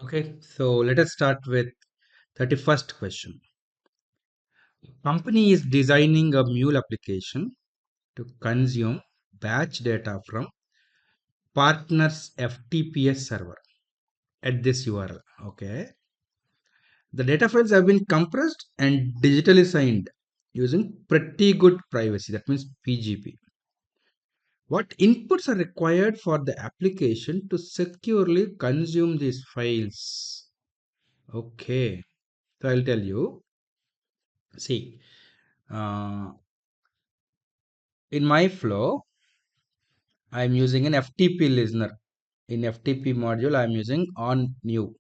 Okay, so let us start with 31st question. Company is designing a Mule application to consume batch data from partner's FTPS server at this URL. Okay, the data files have been compressed and digitally signed using pretty good privacy. That means PGP. What inputs are required for the application to securely consume these files? Okay, so I'll tell you. See, uh, in my flow, I'm using an FTP listener. In FTP module, I'm using on new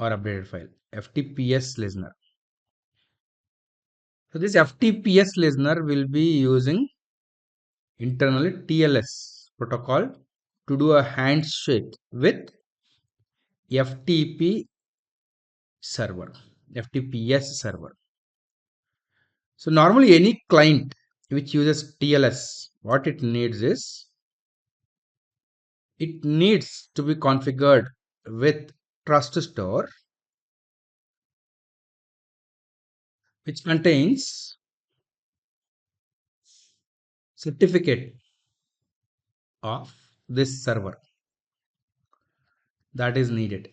or updated file, FTPS listener. So this FTPS listener will be using internally TLS protocol to do a handshake with FTP server, FTPS server. So normally any client which uses TLS, what it needs is it needs to be configured with trust store, which contains certificate of this server that is needed.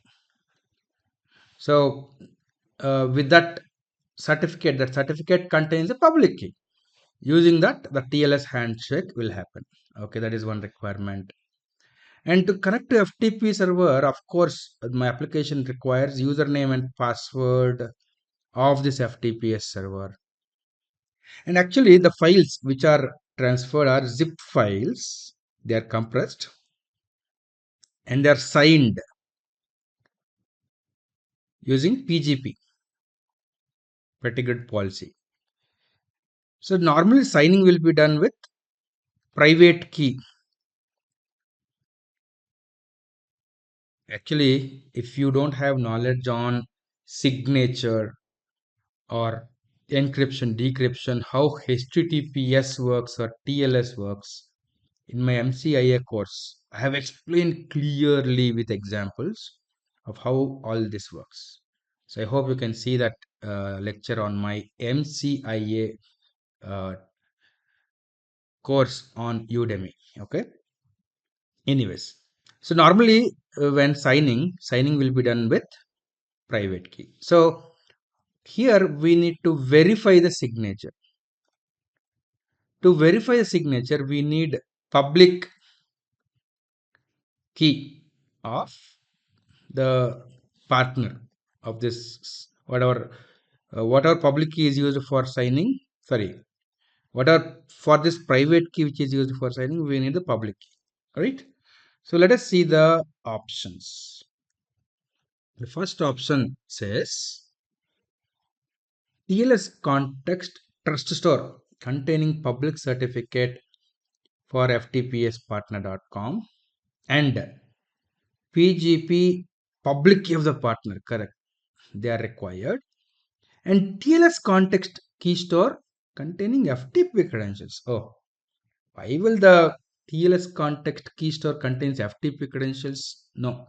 So with that certificate contains a public key. Using that, the TLS handshake will happen. Okay, that is one requirement. And to connect to FTP server, of course, my application requires username and password of this FTPS server. And actually, the files which are transferred are zip files. They are compressed and they are signed using PGP, pretty good policy. So normally signing will be done with private key. Actually, if you don't have knowledge on signature or encryption, decryption, how HTTPS works or TLS works, in my MCIA course, I have explained clearly with examples of how all this works. So I hope you can see that lecture on my MCIA course on Udemy. Okay. Anyways, so normally when signing will be done with private key. So here we need to verify the signature. To verify the signature, we need public key of the partner of this whatever public key is used for signing. Sorry, whatever for this private key which is used for signing, we need the public key. Right. So let us see the options. The first option says TLS context trust store containing public certificate for ftpspartner.com and PGP public key of the partner, correct? They are required. And TLS context key store containing FTP credentials. Oh, why will the TLS context key store contains FTP credentials? No.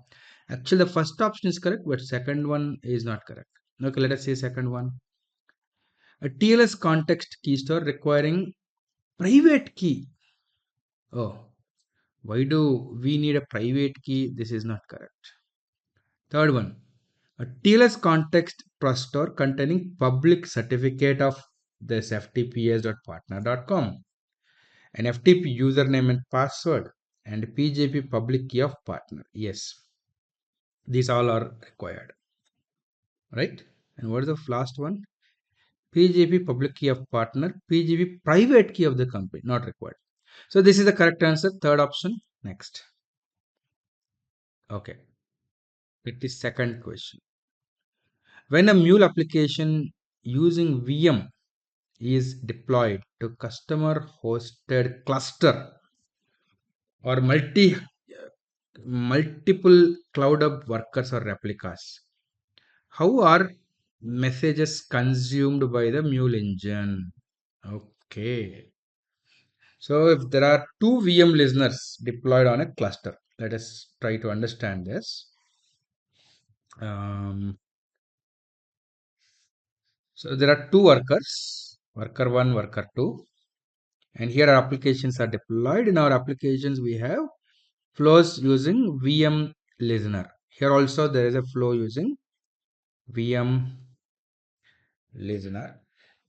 Actually, the first option is correct, but second one is not correct. Okay, let us see second one. A TLS context key store requiring private key. Oh, why do we need a private key? This is not correct. Third one, a TLS context trust store containing public certificate of this ftps.partner.com, an FTP username and password, and PGP public key of partner. Yes, these all are required, right? And what is the last one? PGP public key of partner, PGP private key of the company, not required. So this is the correct answer. Third option. Next. Okay. It is second question. When a Mule application using VM is deployed to customer hosted cluster or multiple cloud up workers or replicas, how are messages consumed by the Mule engine? Okay. So if there are two VM listeners deployed on a cluster, let us try to understand this. Um, so there are two workers, worker 1, worker 2, and here our applications are deployed. In our applications, we have flows using VM listener. Here also there is a flow using VM listener,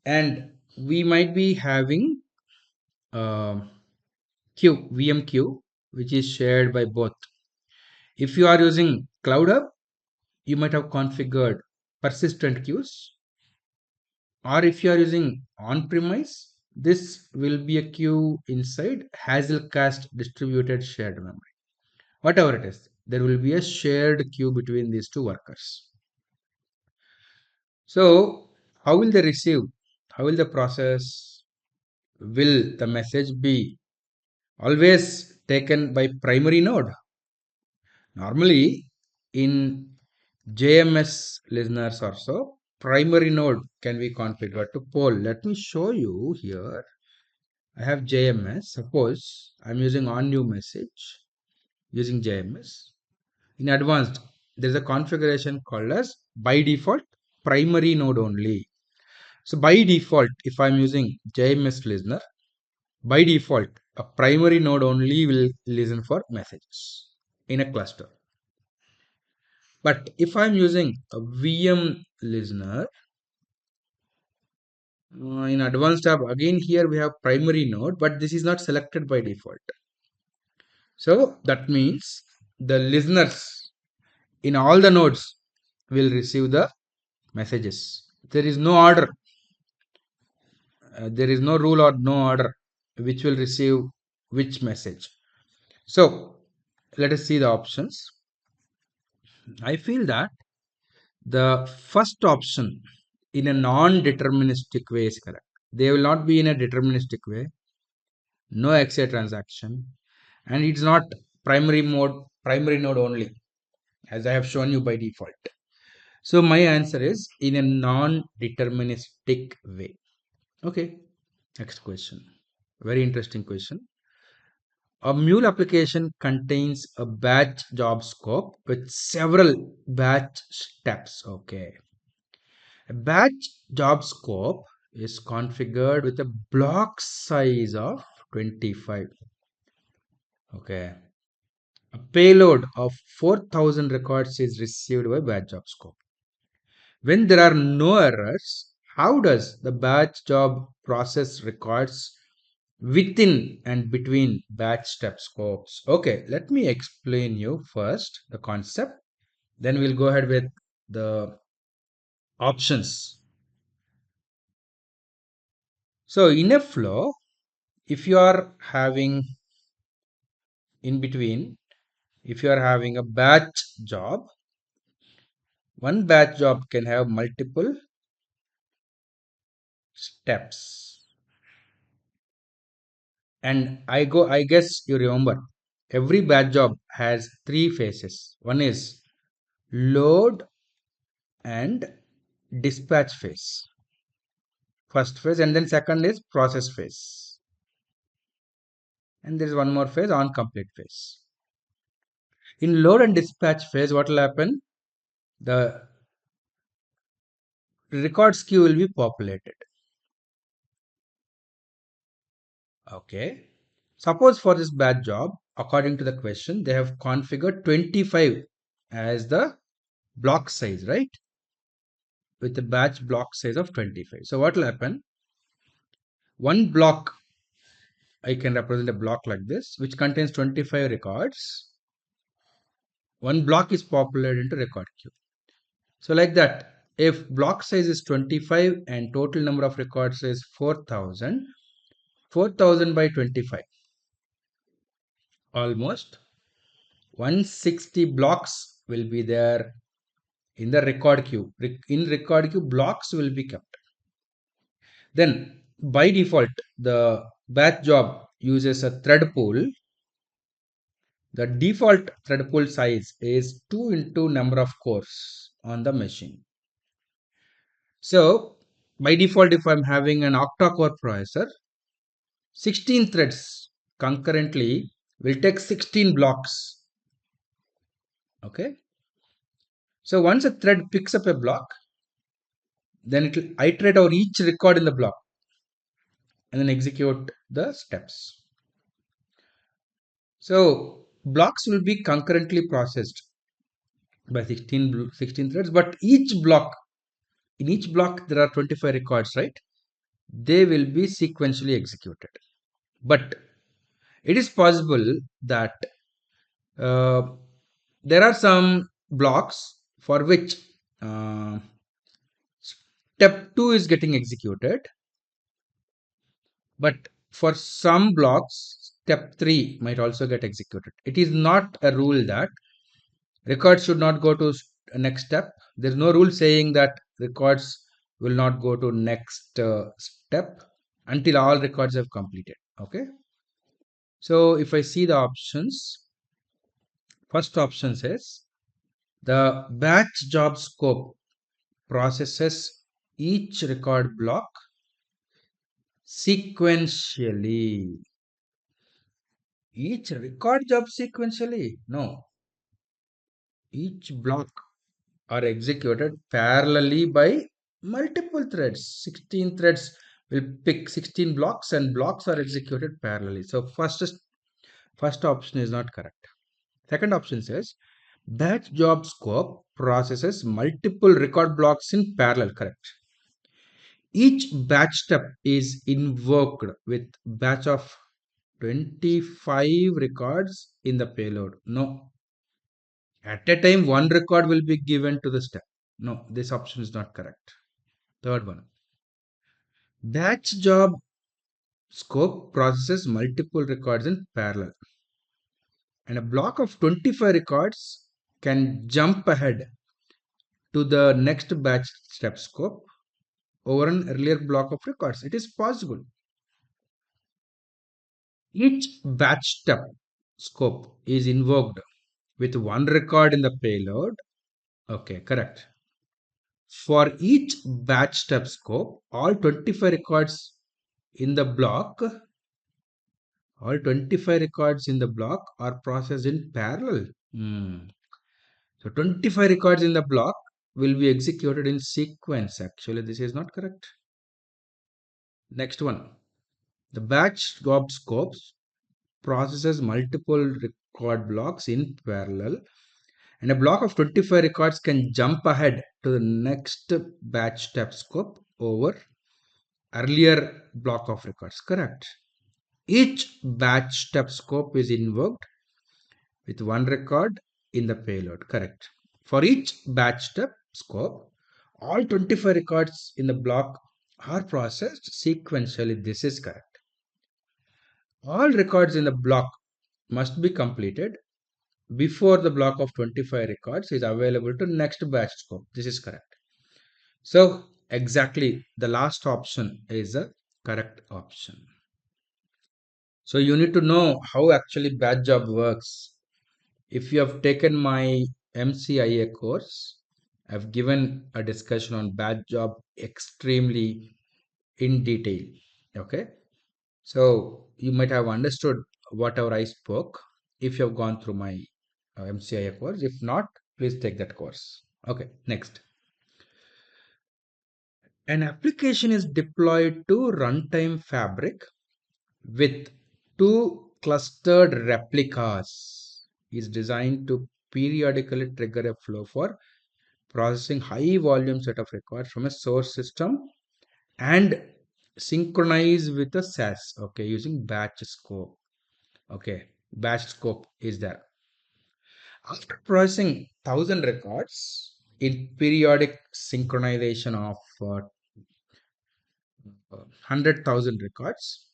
and we might be having queue, VM queue, which is shared by both. If you are using Cloud Hub, you might have configured persistent queues, or if you are using on-premise, this will be a queue inside Hazelcast distributed shared memory. Whatever it is, there will be a shared queue between these two workers. So, how will they receive? How will the process? Will the message be always taken by primary node? Normally, in JMS listeners also, primary node can be configured to poll. Let me show you here. I have JMS. Suppose I'm using on new message using JMS. In advanced, there is a configuration called as by default primary node only. So by default, if I'm using JMS listener, by default, a primary node only will listen for messages in a cluster. But if I'm using a VM listener, in advanced tab, again here we have primary node, but this is not selected by default. So that means the listeners in all the nodes will receive the messages. There is no order. There is no rule or no order which will receive which message. So let us see the options. I feel that the first option in a non-deterministic way is correct. They will not be in a deterministic way, no XA transaction, and it's not primary node only, as I have shown you by default. So my answer is in a non-deterministic way. Okay, next question. Very interesting question. A Mule application contains a batch job scope with several batch steps. Okay. A batch job scope is configured with a block size of 25. Okay. A payload of 4000 records is received by batch job scope. When there are no errors, how does the batch job process records within and between batch step scopes? Okay, let me explain you first the concept. Then we'll go ahead with the options. So in a flow, if you are having in between, if you are having a batch job, one batch job can have multiple steps. And I guess you remember, every batch job has three phases. One is load and dispatch phase. First phase, and then second is process phase. And there is one more phase, on complete phase. In load and dispatch phase, what will happen? The records queue will be populated. Okay. Suppose for this batch job, according to the question, they have configured 25 as the block size, right? With the batch block size of 25. So what will happen? One block, I can represent a block like this, which contains 25 records. One block is populated into record queue. So like that, if block size is 25 and total number of records is 4000, 4000 by 25, almost 160 blocks will be there in the record queue. In record queue, blocks will be kept. Then by default, the batch job uses a thread pool. The default thread pool size is 2 into number of cores on the machine. So by default, if I'm having an octa-core processor, 16 threads concurrently will take 16 blocks. Okay. So once a thread picks up a block, then it will iterate over each record in the block and then execute the steps. So blocks will be concurrently processed by 16 threads, but in each block there are 25 records, right? They will be sequentially executed. But it is possible that uh, there are some blocks for which uh, step 2 is getting executed, but for some blocks step 3 might also get executed. It is not a rule that records should not go to next step. There's no rule saying that records will not go to next step until all records have completed. Okay. So if I see the options, first option says the batch job scope processes each record block sequentially. Each record job sequentially? No. Each block are executed parallelly by multiple threads. 16 threads will pick 16 blocks and blocks are executed parallelly. So first option is not correct. Second option says batch job scope processes multiple record blocks in parallel. Correct. Each batch step is invoked with batch of 25 records in the payload. No. At a time, one record will be given to the step. No, this option is not correct. Third one. Batch job scope processes multiple records in parallel. And a block of 25 records can jump ahead to the next batch step scope over an earlier block of records. It is possible. Each batch step scope is invoked with one record in the payload. Okay, correct. For each batch step scope, all 25 records in the block, all 25 records in the block are processed in parallel. So 25 records in the block will be executed in sequence. Actually, this is not correct. Next one. The batch job scopes processes multiple record blocks in parallel, and a block of 25 records can jump ahead to the next batch step scope over earlier block of records. Correct. Each batch step scope is invoked with one record in the payload. Correct. For each batch step scope, all 25 records in the block are processed sequentially. This is correct. All records in the block must be completed before the block of 25 records is available to next batch scope. This is correct. So exactly the last option is a correct option. So you need to know how actually batch job works. If you have taken my MCIA course, I've given a discussion on batch job extremely in detail. Okay. So you might have understood whatever I spoke if you have gone through my MCIA course. If not, please take that course. Okay. Next. An application is deployed to runtime fabric with two clustered replicas. Is designed to periodically trigger a flow for processing high volume set of records from a source system and synchronize with a SAS, okay, using batch scope. Okay, batch scope is there. After processing 1000 records in periodic synchronization of 100,000 records,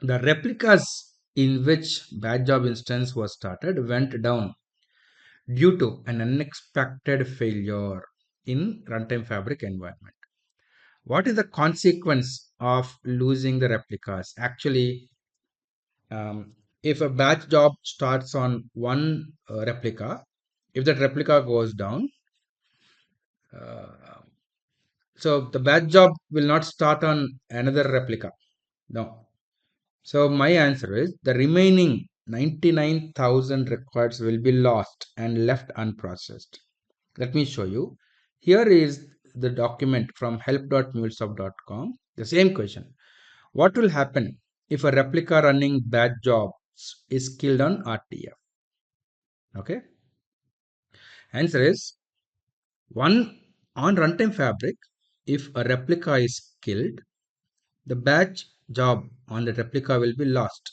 the replicas in which batch job instance was started went down due to an unexpected failure in runtime fabric environment. What is the consequence of losing the replicas? Actually, if a batch job starts on one replica, if that replica goes down, uh, so the batch job will not start on another replica. No. So my answer is the remaining 99,000 records will be lost and left unprocessed. Let me show you. Here is the document from help.mulesoft.com. The same question. What will happen if a replica running batch jobs is killed on RTF? Okay. Answer is one on runtime fabric. If a replica is killed, the batch job on the replica will be lost.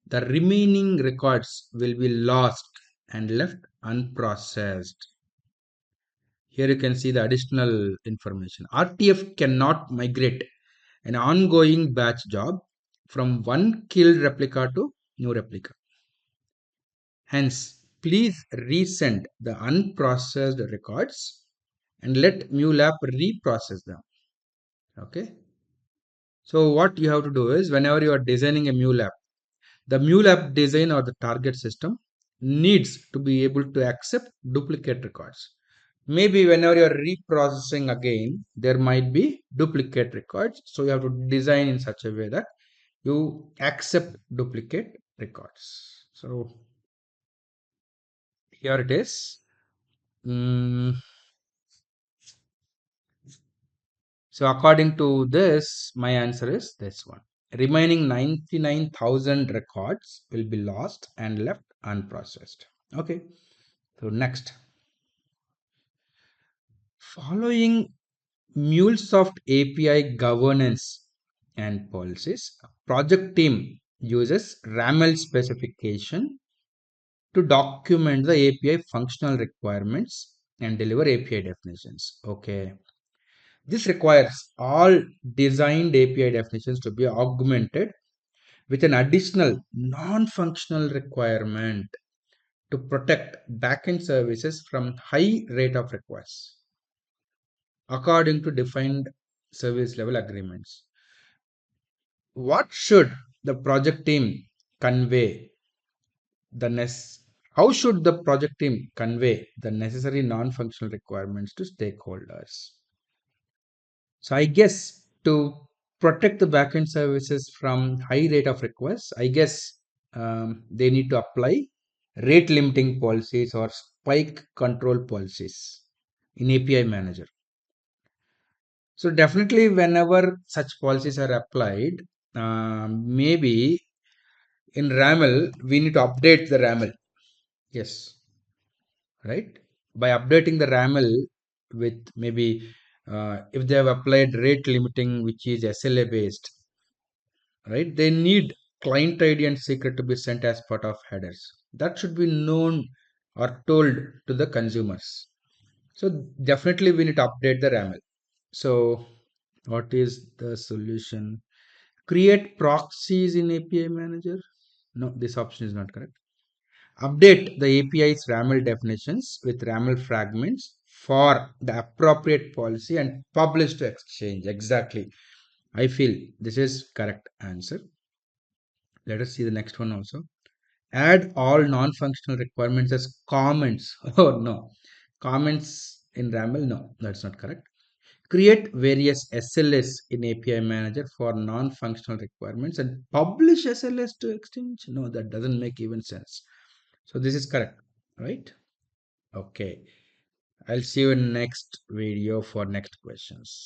The remaining records will be lost and left unprocessed. Here you can see the additional information. RTF cannot migrate an ongoing batch job from one killed replica to new replica. Hence, please resend the unprocessed records and let Mule app reprocess them. Okay. So what you have to do is whenever you are designing a Mule app, the Mule app design or the target system needs to be able to accept duplicate records. Maybe whenever you are reprocessing again, there might be duplicate records. So you have to design in such a way that you accept duplicate records. So here it is. Mm, so according to this, my answer is this one. Remaining 99,000 records will be lost and left unprocessed. Okay. So next, following Mulesoft API governance and policies, a project team uses RAML specification to document the API functional requirements and deliver API definitions. Okay. This requires all designed API definitions to be augmented with an additional non-functional requirement to protect backend services from high rate of requests according to defined service level agreements. What should the project team convey the how should the project team convey the necessary non-functional requirements to stakeholders? So I guess to protect the backend services from high rate of requests, I guess they need to apply rate limiting policies or spike control policies in API manager. So definitely whenever such policies are applied, maybe in RAML, we need to update the RAML. Yes, right? By updating the RAML with maybe if they have applied rate limiting, which is SLA based, right? They need client ID and secret to be sent as part of headers. That should be known or told to the consumers. So definitely we need to update the RAML. So what is the solution? Create proxies in API manager. No, this option is not correct. Update the API's RAML definitions with RAML fragments for the appropriate policy and publish to Exchange. Exactly. I feel this is correct answer. Let us see the next one also. Add all non-functional requirements as comments. Oh no. Comments in RAML? No, that's not correct. Create various SLS in API manager for non-functional requirements and publish SLS to Exchange. No, that doesn't make even sense. So this is correct, right? Okay. I'll see you in next video for next questions.